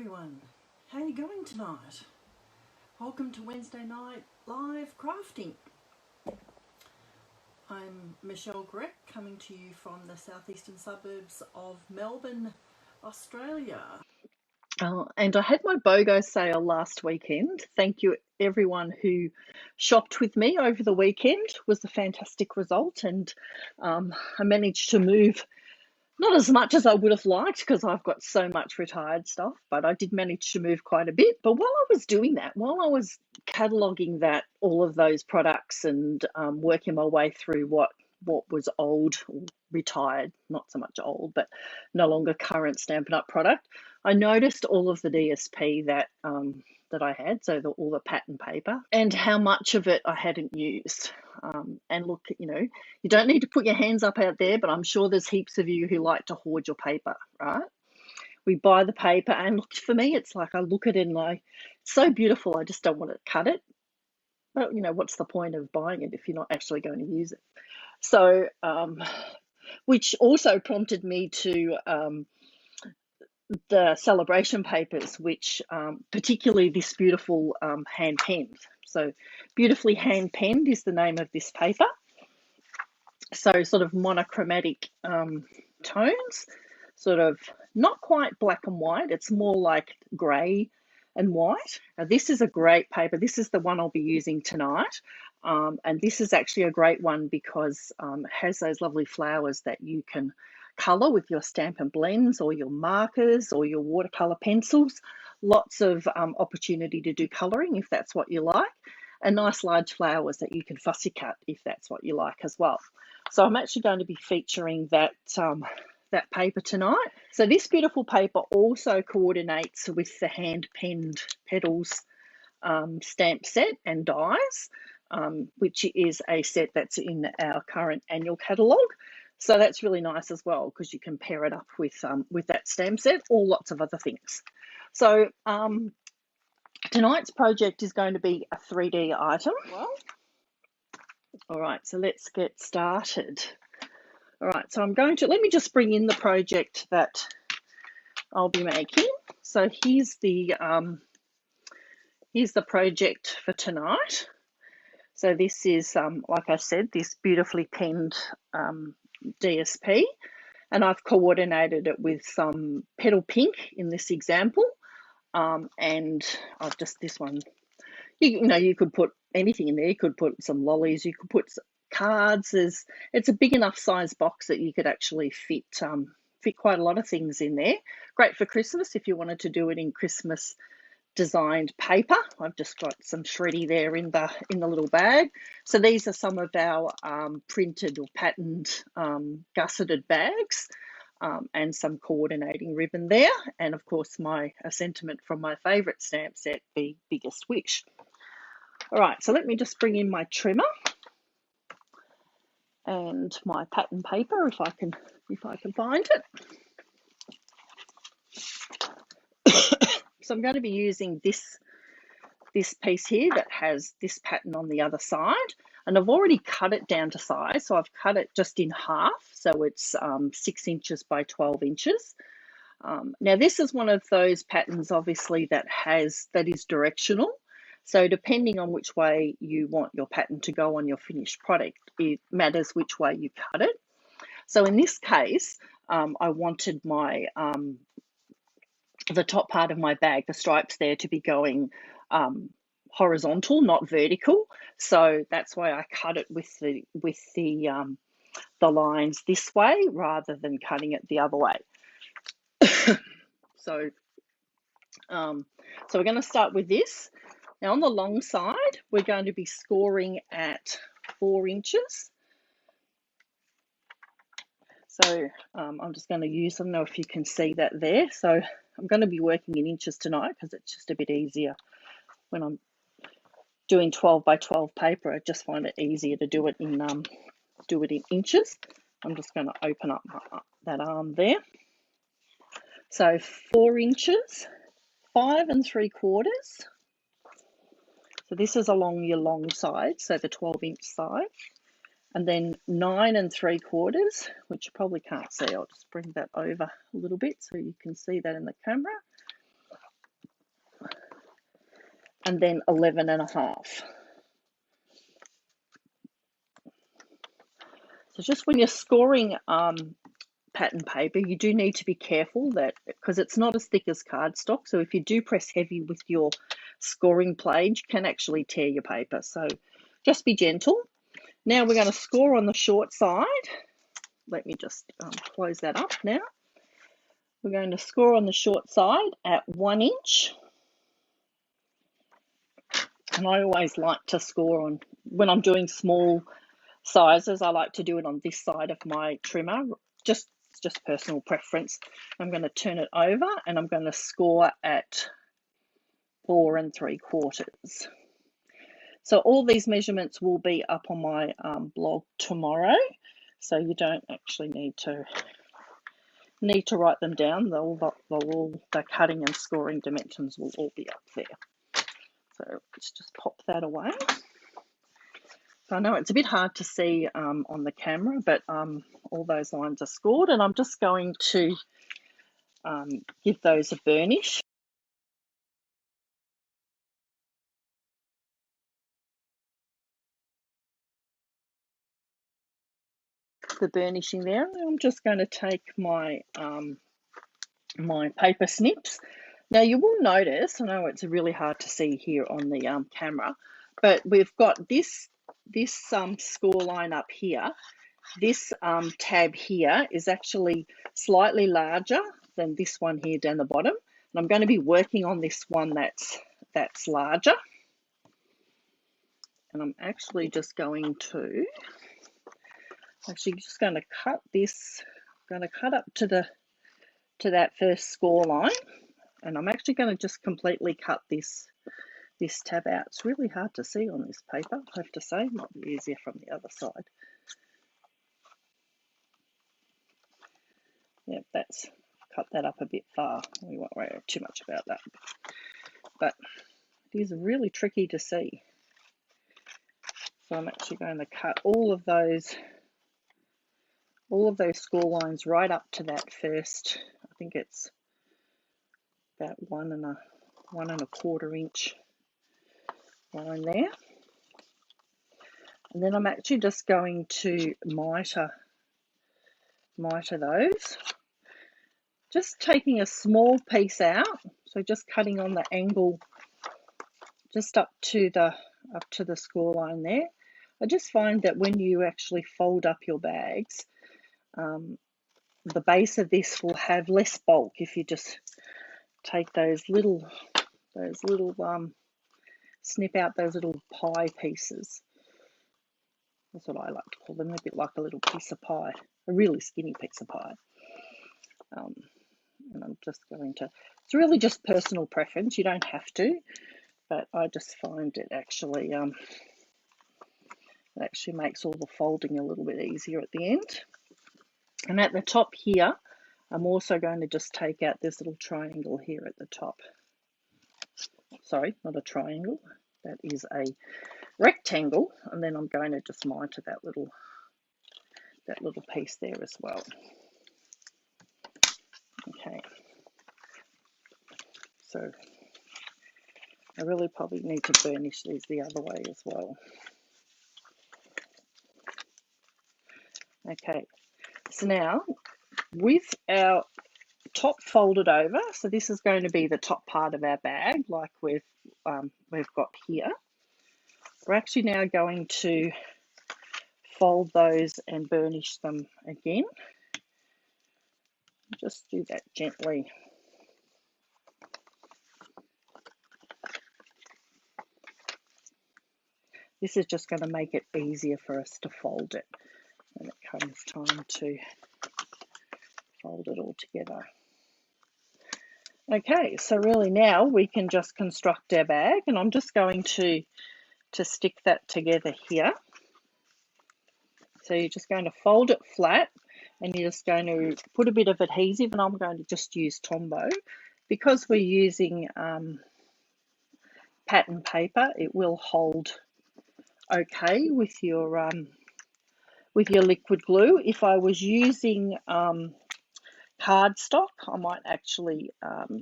everyone, how are you going tonight? Welcome to Wednesday night live crafting. I'm Michelle Grech, coming to you from the southeastern suburbs of Melbourne, Australia. And I had my BOGO sale last weekend. Thank you everyone who shopped with me over the weekend. It was a fantastic result, and I managed to move not as much as I would have liked because I've got so much retired stuff, but I did manage to move quite a bit. But while I was doing that, while I was cataloguing all of those products and working my way through what was old or retired, not so much old, but no longer current Stampin' Up product, I noticed all of the DSP that I had, so all the pattern paper, and how much of it I hadn't used. And look, you don't need to put your hands up out there, but I'm sure there's heaps of you who like to hoard your paper, right? We buy the paper, and look, for me, it's like I look at it and it's so beautiful, I just don't want to cut it. But, what's the point of buying it if you're not actually going to use it? So, which also prompted me to the celebration papers, which particularly this beautiful hand penned. So beautifully hand penned is the name of this paper. So sort of monochromatic tones, sort of not quite black and white. It's more like grey and white. Now this is a great paper. This is the one I'll be using tonight. And this is actually a great one because it has those lovely flowers that you can colour with your Stampin' Blends or your markers or your watercolour pencils. Lots of opportunity to do colouring if that's what you like, and nice large flowers that you can fussy cut if that's what you like as well. So I'm actually going to be featuring that paper tonight. So this beautiful paper also coordinates with the hand penned petals stamp set and dies, which is a set that's in our current annual catalogue. So that's really nice as well because you can pair it up with that stamp set or lots of other things. So tonight's project is going to be a 3D item. Well, all right, so let's get started. All right, so let me just bring in the project that I'll be making. So here's the project for tonight. So this is, like I said, this beautifully penned DSP, and I've coordinated it with some petal pink in this example, and I've just this one. You could put anything in there. You could put some lollies. You could put cards. It's a big enough size box that you could actually fit quite a lot of things in there. Great for Christmas if you wanted to do it in Christmas designed paper. I've just got some shreddy there in the little bag. So these are some of our printed or patterned gusseted bags, and some coordinating ribbon there, and of course a sentiment from my favourite stamp set, the Biggest Wish. All right, so let me just bring in my trimmer and my pattern paper if I can find it. So I'm going to be using this piece here that has this pattern on the other side, and I've already cut it down to size. So I've cut it just in half, so it's 6 inches by 12 inches. Now this is one of those patterns, obviously, that is directional. So depending on which way you want your pattern to go on your finished product, it matters which way you cut it. So in this case, I wanted my the top part of my bag, the stripes there, to be going horizontal, not vertical. So that's why I cut it with the lines this way rather than cutting it the other way. So we're going to start with this. Now on the long side, we're going to be scoring at 4 inches. So I'm just going to use, I don't know if you can see that there. So I'm going to be working in inches tonight because it's just a bit easier when I'm doing 12 by 12 paper. I just find it easier to do it in inches. I'm just going to open up that arm there. So 4 inches, 5 3/4. So this is along your long side, so the 12-inch side. And then 9 3/4, which you probably can't see. I'll just bring that over a little bit so you can see that in the camera. and then 11.5. So just when you're scoring pattern paper, you do need to be careful that, because it's not as thick as cardstock, so if you do press heavy with your scoring plate, you can actually tear your paper. So just be gentle. Now we're going to score on the short side. Let me just close that up now. We're going to score on the short side at 1 inch. And I always like to score on, when I'm doing small sizes, I like to do it on this side of my trimmer, just personal preference. I'm going to turn it over and I'm going to score at 4 3/4. So all these measurements will be up on my blog tomorrow, so you don't actually need to write them down. The cutting and scoring dimensions will all be up there. So let's just pop that away. So I know it's a bit hard to see on the camera, but all those lines are scored, and I'm just going to give those a burnish. The burnishing there. I'm just going to take my my paper snips. Now you will notice, I know it's really hard to see here on the camera, but we've got this score line up here. This tab here is actually slightly larger than this one here down the bottom, and I'm going to be working on this one that's larger. And I'm actually just going to cut this. I'm going to cut up to that first score line, and I'm actually going to just completely cut this tab out. It's really hard to see on this paper, I have to say. Might be easier from the other side. Yeah, that's cut that up a bit far. We won't worry too much about that, but it is really tricky to see. So I'm actually going to cut all of those score lines right up to that first, I think it's about 1 1/4 inch line there. And then I'm actually just going to miter those, just taking a small piece out, so just cutting on the angle just up to the score line there. I just find that when you actually fold up your bags, the base of this will have less bulk if you just take those little snip out those little pie pieces. That's what I like to call them, a bit like a little piece of pie, a really skinny piece of pie. And I'm just going to, it's really just personal preference, you don't have to, but I just find it actually makes all the folding a little bit easier at the end. And at the top here, I'm also going to just take out this little triangle here at the top. Sorry, not a triangle, that is a rectangle, and then I'm going to just miter that little piece there as well. Okay, so I really probably need to burnish these the other way as well. Okay, so now with our top folded over, so this is going to be the top part of our bag like we've got here. We're actually now going to fold those and burnish them again. Just do that gently. This is just going to make it easier for us to fold it when it comes time to fold it all together. Okay, so really now we can just construct our bag, and I'm just going to stick that together here. So you're just going to fold it flat, and you're just going to put a bit of adhesive, and I'm going to just use Tombow. Because we're using pattern paper, it will hold okay with your liquid glue. If I was using cardstock, I might actually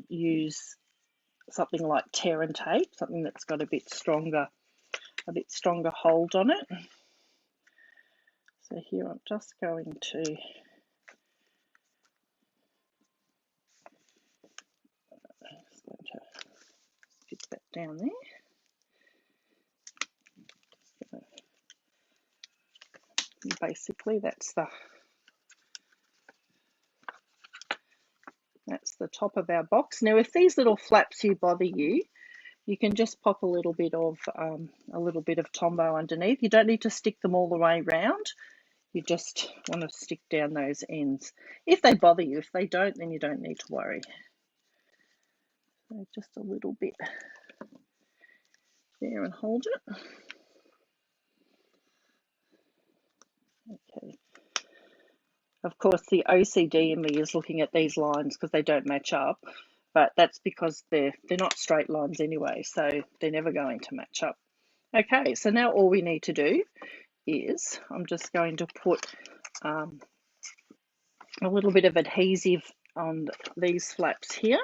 use something like tear and tape, something that's got a bit stronger hold on it. So here I'm just going to stick that down there. And basically that's the top of our box. Now if these little flaps here bother you, you can just pop a little bit of Tombow underneath. You don't need to stick them all the way round. You just want to stick down those ends if they bother you. If they don't, then you don't need to worry. So just a little bit there and hold it. Okay. Of course, the OCD in me is looking at these lines because they don't match up, but that's because they're not straight lines anyway, so they're never going to match up. Okay, so now all we need to do is I'm just going to put a little bit of adhesive on these flaps here.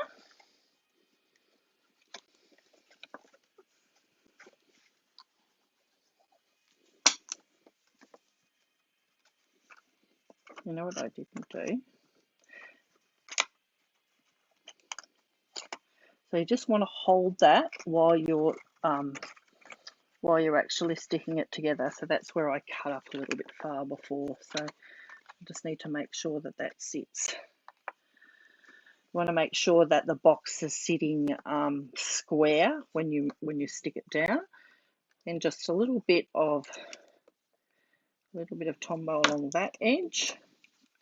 You know what I didn't do? So you just want to hold that while you're actually sticking it together. So that's where I cut up a little bit far before. So I just need to make sure that that sits. You want to make sure that the box is sitting square when you stick it down, and just a little bit of Tombow along that edge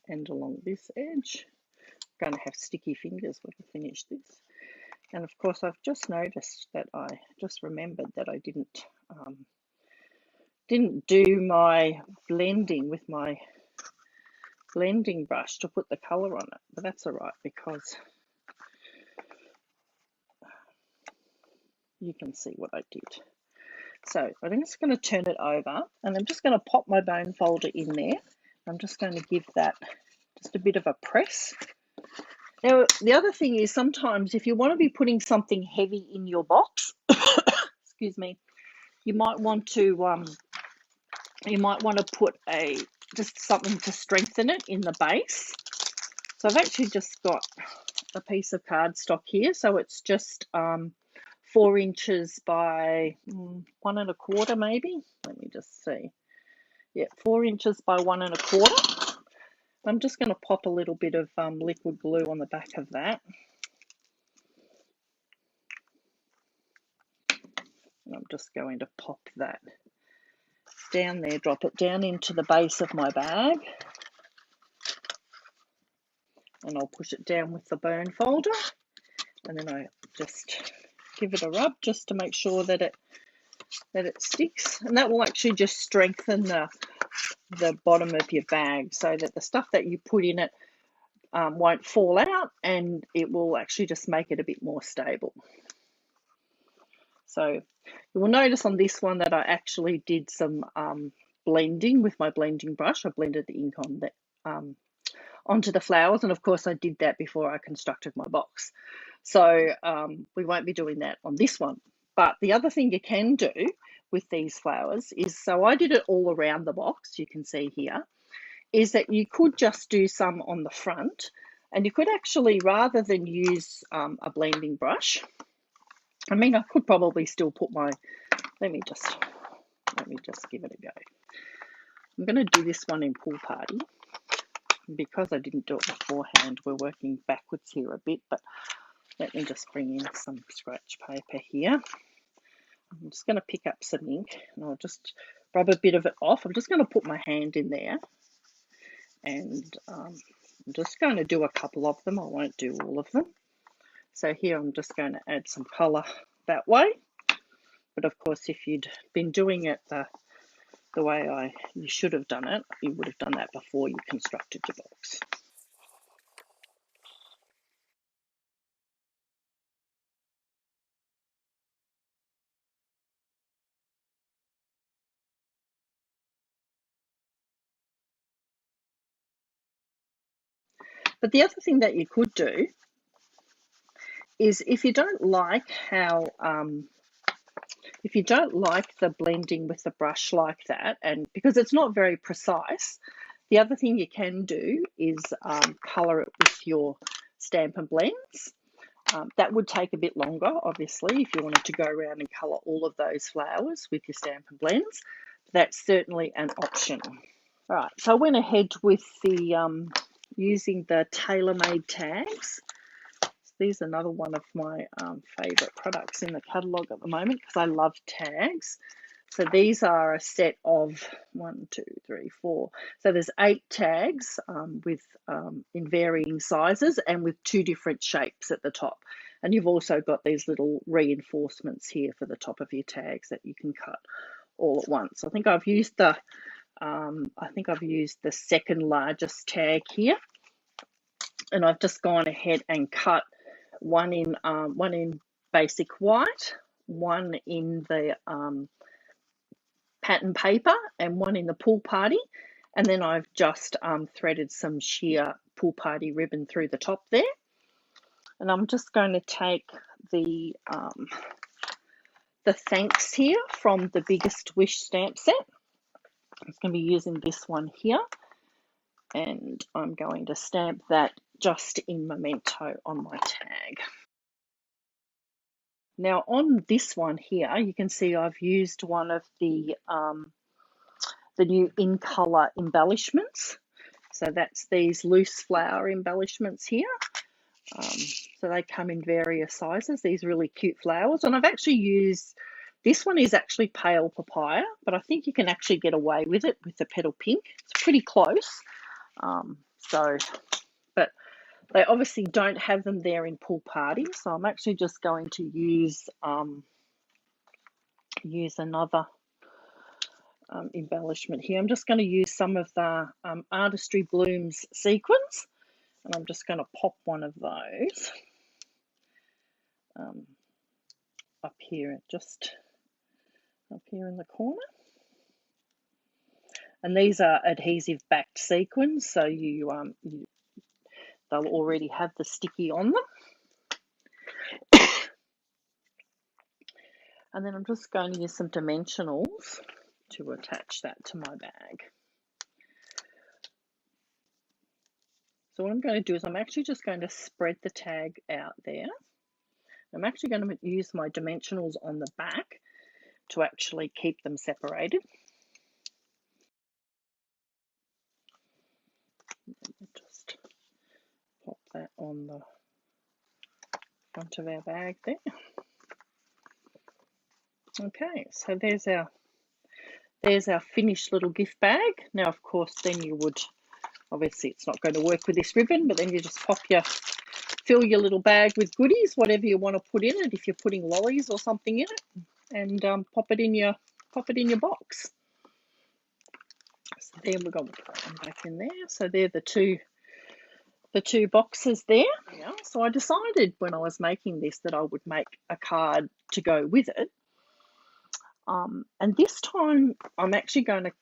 and along this edge. I'm going to have sticky fingers when I finish this. And of course, I've just noticed that I just remembered that I didn't do my blending with my blending brush to put the colour on it, but that's all right because you can see what I did. So I'm just going to turn it over, and I'm just going to pop my bone folder in there. I'm just going to give that just a bit of a press. Now, the other thing is sometimes if you want to be putting something heavy in your box, excuse me, you might want to put just something to strengthen it in the base. So I've actually just got a piece of cardstock here, so it's just 4 inches by 1¼ maybe. Let me just see. Yeah, 4 inches by 1¼ I'm just going to pop a little bit of liquid glue on the back of that. And I'm just going to pop that down there, drop it down into the base of my bag. And I'll push it down with the bone folder. And then I just give it a rub just to make sure that it sticks. And that will actually just strengthen the bottom of your bag so that the stuff that you put in it won't fall out, and it will actually just make it a bit more stable. So you will notice on this one that I actually did some blending with my blending brush. I blended the ink on that onto the flowers, and of course I did that before I constructed my box. So we won't be doing that on this one. But the other thing you can do with these flowers is, so I did it all around the box, you can see here, is that you could just do some on the front, and you could actually, rather than use a blending brush, I mean, I could probably still put my, let me just give it a go. I'm going to do this one in Pool Party. Because I didn't do it beforehand, we're working backwards here a bit, but let me just bring in some scratch paper here. I'm just going to pick up some ink, and I'll just rub a bit of it off. I'm just going to put my hand in there, and I'm just going to do a couple of them. I won't do all of them. So here I'm just going to add some colour that way. But of course, if you'd been doing it the way you should have done it, you would have done that before you constructed your box. But the other thing that you could do is if you don't like how if you don't like the blending with the brush like that, and because it's not very precise, the other thing you can do is colour it with your Stampin' Blends. That would take a bit longer, obviously, if you wanted to go around and colour all of those flowers with your Stampin' Blends. That's certainly an option. All right, so I went ahead with the using the tailor-made tags. These are another one of my favourite products in the catalogue at the moment because I love tags. So these are a set of 1, 2, 3, 4. So there's 8 tags with in varying sizes and with 2 different shapes at the top. And you've also got these little reinforcements here for the top of your tags that you can cut all at once. I think I've used the second largest tag here, and I've just gone ahead and cut one in basic white, one in the pattern paper, and one in the Pool Party, and then I've just threaded some sheer Pool Party ribbon through the top there. And I'm just going to take the thanks here from the Biggest Wish stamp set. I'm going to be using this one here, and I'm going to stamp that just in memento on my tag. Now on this one here, you can see I've used one of the new in colour embellishments. So that's these loose flower embellishments here. So they come in various sizes, these really cute flowers. And I've actually used, this one is actually pale papaya, but I think you can actually get away with it with the petal pink. It's pretty close. But they obviously don't have them there in Pool Party, so I'm actually just going to use another embellishment here. I'm just going to use some of the Artistry Blooms sequins, and I'm just going to pop one of those up here, just up here in the corner. And these are adhesive backed sequins, so they'll already have the sticky on them. And then I'm just going to use some dimensionals to attach that to my bag. So what I'm going to do is I'm actually just going to spread the tag out there. I'm actually going to use my dimensionals on the back to actually keep them separated. Just pop that on the front of our bag there. Okay, so there's our finished little gift bag. Now, of course, then you would, obviously it's not going to work with this ribbon, but then you just fill your little bag with goodies, whatever you want to put in it. If you're putting lollies or something in it, and pop it in your box. So there we go. We'll put that one back in there. So they're the two boxes there. Yeah. So I decided when I was making this that I would make a card to go with it. And this time I'm actually going to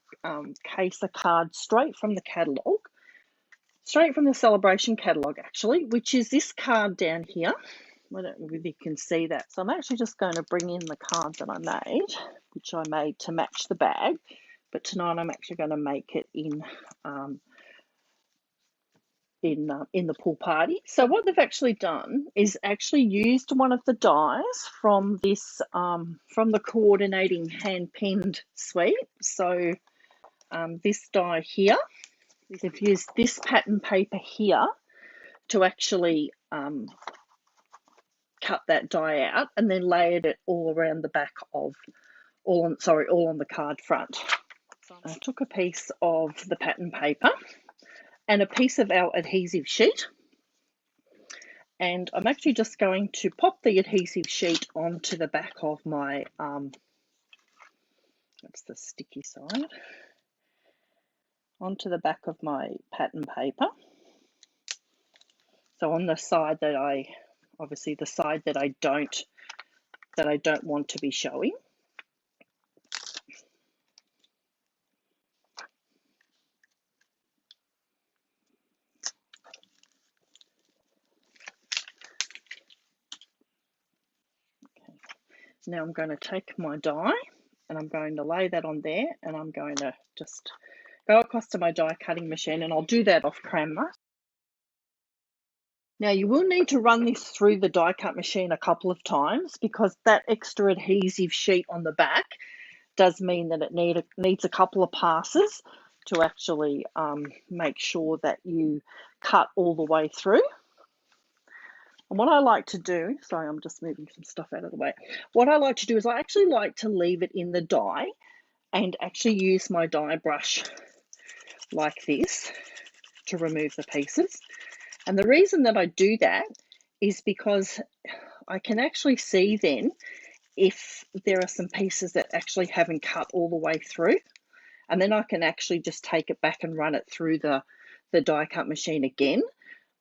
case a card straight from the catalogue, straight from the Celebration catalogue actually, which is this card down here. I don't know if you can see that. So I'm actually just going to bring in the card that I made, which I made to match the bag. But tonight I'm actually going to make it in the Pool Party. So what they've actually done is actually used one of the dies from this from the Coordinating Hand Pinned suite. So this die here, they've used this pattern paper here to actually cut that die out and then layered it all around the back of all on the card front. I took a piece of the pattern paper and a piece of our adhesive sheet, and I'm actually just going to pop the adhesive sheet onto the back of my that's the sticky side, onto the back of my pattern paper. So on the side that obviously the side that I don't want to be showing. Now I'm going to take my die and I'm going to lay that on there, and I'm going to just go across to my die cutting machine, and I'll do that off camera. Now you will need to run this through the die cut machine a couple of times, because that extra adhesive sheet on the back does mean that it needs a couple of passes to actually make sure that you cut all the way through. And what I like to do, sorry, I'm just moving some stuff out of the way. What I like to do is I actually like to leave it in the die and actually use my die brush like this to remove the pieces. And the reason that I do that is because I can actually see then if there are some pieces that actually haven't cut all the way through. And then I can actually just take it back and run it through the die cut machine again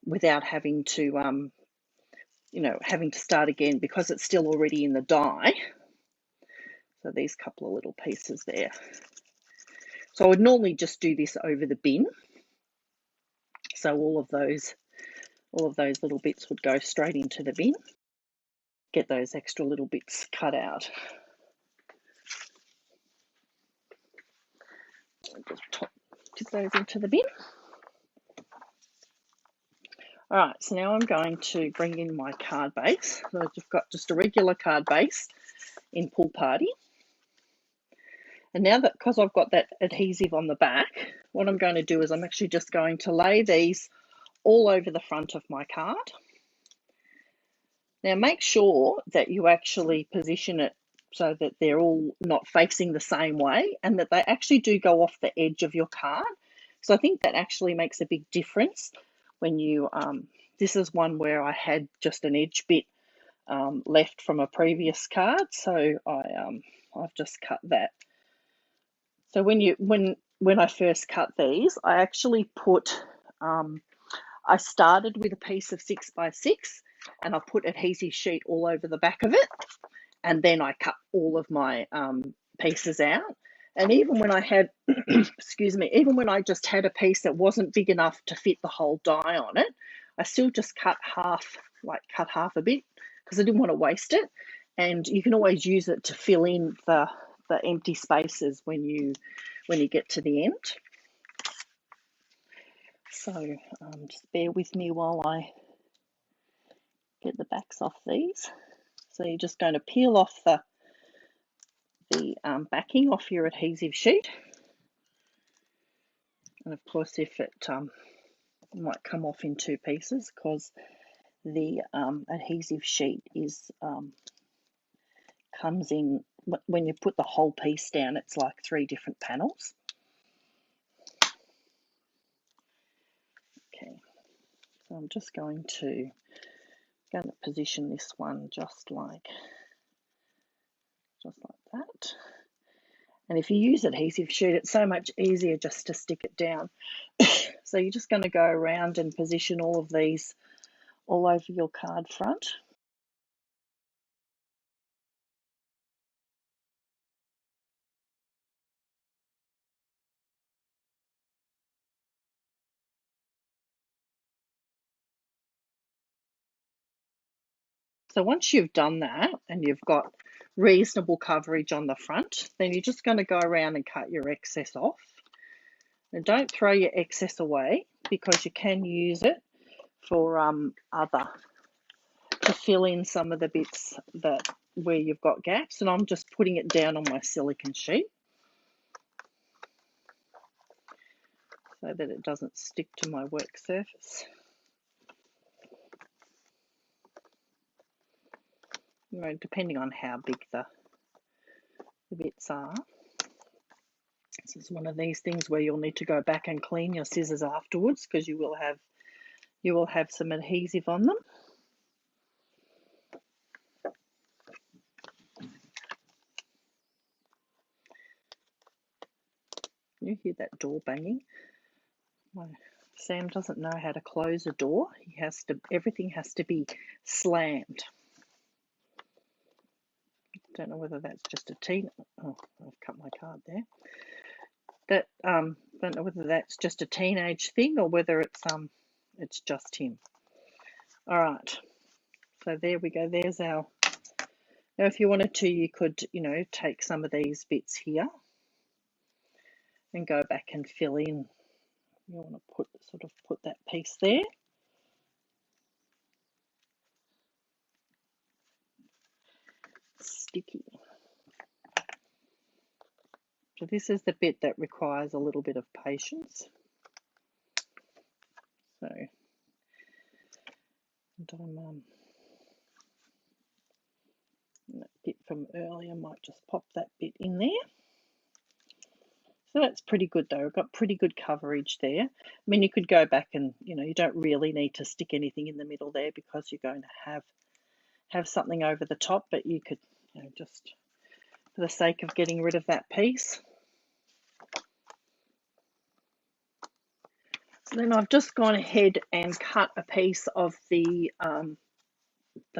without having to having to start again, because it's still already in the die. So these couple of little pieces there. So I would normally just do this over the bin. So all of those little bits would go straight into the bin. Get those extra little bits cut out. Just tip those into the bin. All right, so now I'm going to bring in my card base. So I've got just a regular card base in Pool Party. And now that, because I've got that adhesive on the back, what I'm going to do is I'm actually just going to lay these all over the front of my card. Now make sure that you actually position it so that they're all not facing the same way, and that they actually do go off the edge of your card. So I think that actually makes a big difference when you, this is one where I had just an edge bit left from a previous card, so I've just cut that. So when I first cut these, I actually put, I started with a piece of 6x6 and I put adhesive sheet all over the back of it, and then I cut all of my pieces out. And even when I had, excuse me, even when I just had a piece that wasn't big enough to fit the whole die on it, I still just cut half a bit, because I didn't want to waste it. And you can always use it to fill in the empty spaces when you get to the end. So just bear with me while I get the backs off these. So you're just going to peel off the backing off your adhesive sheet. And of course, if it might come off in two pieces, because the adhesive sheet is comes in, when you put the whole piece down, it's like 3 different panels. Okay, so I'm just going to position this one just like that. And if you use adhesive sheet, it's so much easier just to stick it down. So you're just going to go around and position all of these all over your card front. So once you've done that and you've got reasonable coverage on the front, then you're just going to go around and cut your excess off. And don't throw your excess away, because you can use it for to fill in some of the bits where you've got gaps. And I'm just putting it down on my silicone sheet so that it doesn't stick to my work surface. You know, depending on how big the bits are. This is one of these things where you'll need to go back and clean your scissors afterwards, because you will have some adhesive on them. You hear that door banging? Sam doesn't know how to close a door. Everything has to be slammed. Don't know whether that's just a teen. Oh, I've cut my card there. Don't know whether that's just a teenage thing or whether it's just him. All right. So there we go. There's our Now, if you wanted to, you could, take some of these bits here and go back and fill in. You want to put that piece there. Sticky. So this is the bit that requires a little bit of patience. So, that bit from earlier, might just pop that bit in there. So that's pretty good though. I've got pretty good coverage there. I mean, you could go back and, you don't really need to stick anything in the middle there because you're going to have something over the top, but you could, just for the sake of getting rid of that piece. So then I've just gone ahead and cut a piece of the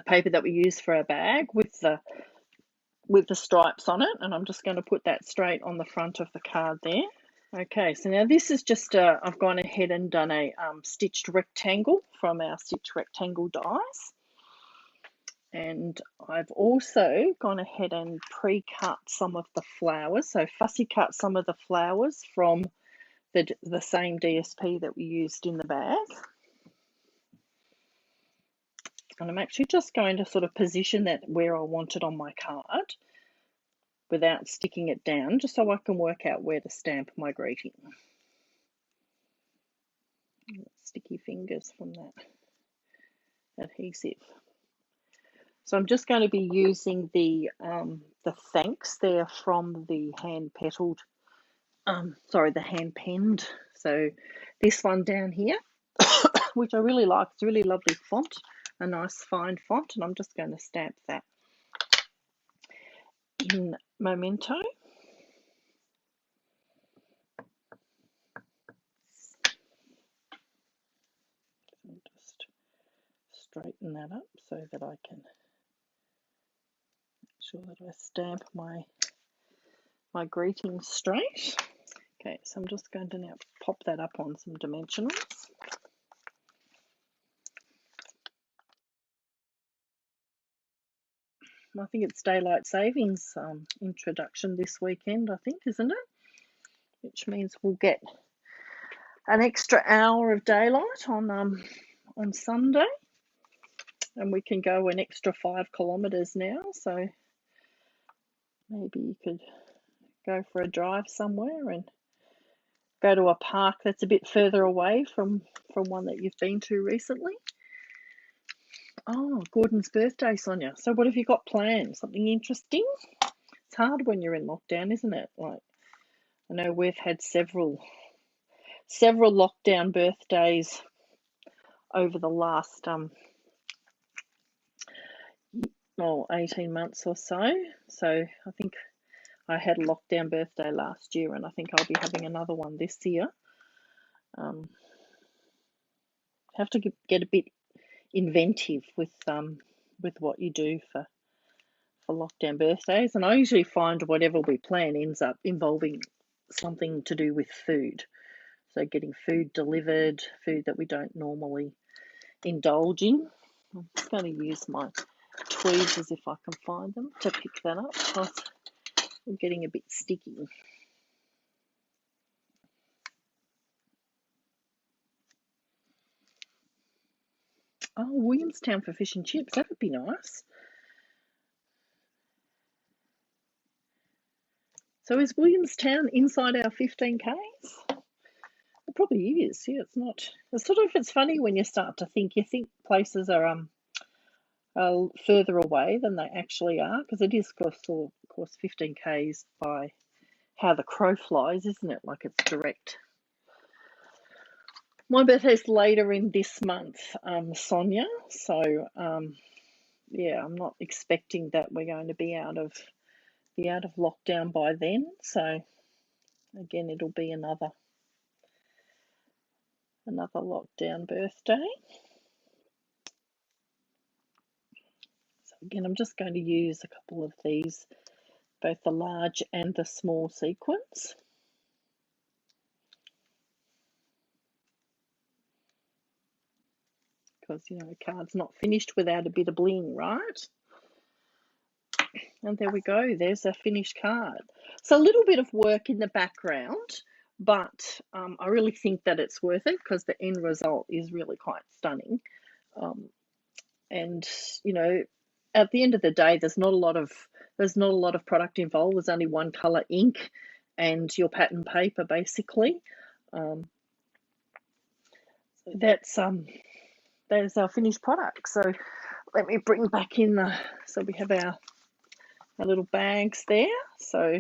paper that we use for our bag with the stripes on it, and I'm just going to put that straight on the front of the card there. Okay, so now this is just I've gone ahead and done a stitched rectangle from our Stitch Rectangle dies, and I've also gone ahead and pre-cut some of the flowers, so fussy cut some of the flowers from the same DSP that we used in the bag. And I'm actually just going to sort of position that where I want it on my card without sticking it down, just so I can work out where to stamp my greeting. Sticky fingers from that adhesive. So I'm just going to be using the thanks there from the hand petaled, the hand penned. So this one down here, which I really like, it's a really lovely font, a nice fine font, and I'm just going to stamp that in Memento. I'll just straighten that up so that I can make sure that I stamp my greeting straight. Okay, so I'm just going to now pop that up on some dimensionals. I think it's daylight savings introduction this weekend, I think, isn't it? Which means we'll get an extra hour of daylight on Sunday, and we can go an extra 5 kilometres now. So maybe you could go for a drive somewhere and go to a park that's a bit further away from one that you've been to recently. Oh, Gordon's birthday, Sonia. So what have you got planned? Something interesting? It's hard when you're in lockdown, isn't it? Like, I know we've had several lockdown birthdays over the last 18 months or so. So I think I had a lockdown birthday last year, and I think I'll be having another one this year. Have to get a bit inventive with what you do for lockdown birthdays, and I usually find whatever we plan ends up involving something to do with food. So getting food delivered, food that we don't normally indulge in. I'm just going to use my tweezers if I can find them to pick that up because I'm getting a bit sticky. Oh, Williamstown for fish and chips, that would be nice. So is Williamstown inside our 15Ks? It probably is. Yeah, it's not. It's funny when you start to think. You think places are further away than they actually are, because it is, of course, 15Ks by how the crow flies, isn't it? Like it's direct. My birthday's later in this month, Sonia. So yeah, I'm not expecting that we're going to be out of lockdown by then. So again, it'll be another lockdown birthday. So again, I'm just going to use a couple of these, both the large and the small sequins. Because, a card's not finished without a bit of bling, right? And there we go. There's a finished card. So a little bit of work in the background, but I really think that it's worth it because the end result is really quite stunning. Um, and you know, at the end of the day, there's not a lot of product involved. There's only one color ink and your pattern paper, basically. Um, that's our finished product. So let me bring back in so we have our little bags there. So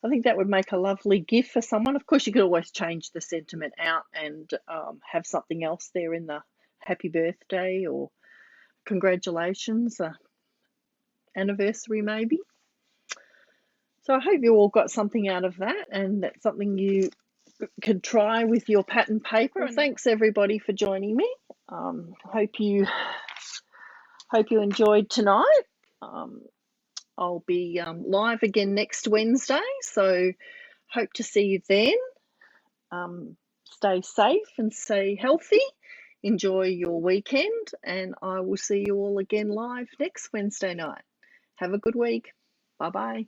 I think that would make a lovely gift for someone. Of course, you could always change the sentiment out and have something else there in the happy birthday or congratulations, anniversary maybe. So I hope you all got something out of that, and that's something you could try with your pattern paper. Well, thanks everybody for joining me. Hope you enjoyed tonight. I'll be live again next Wednesday, so hope to see you then. Stay safe and stay healthy. Enjoy your weekend, and I will see you all again live next Wednesday night. Have a good week. Bye bye.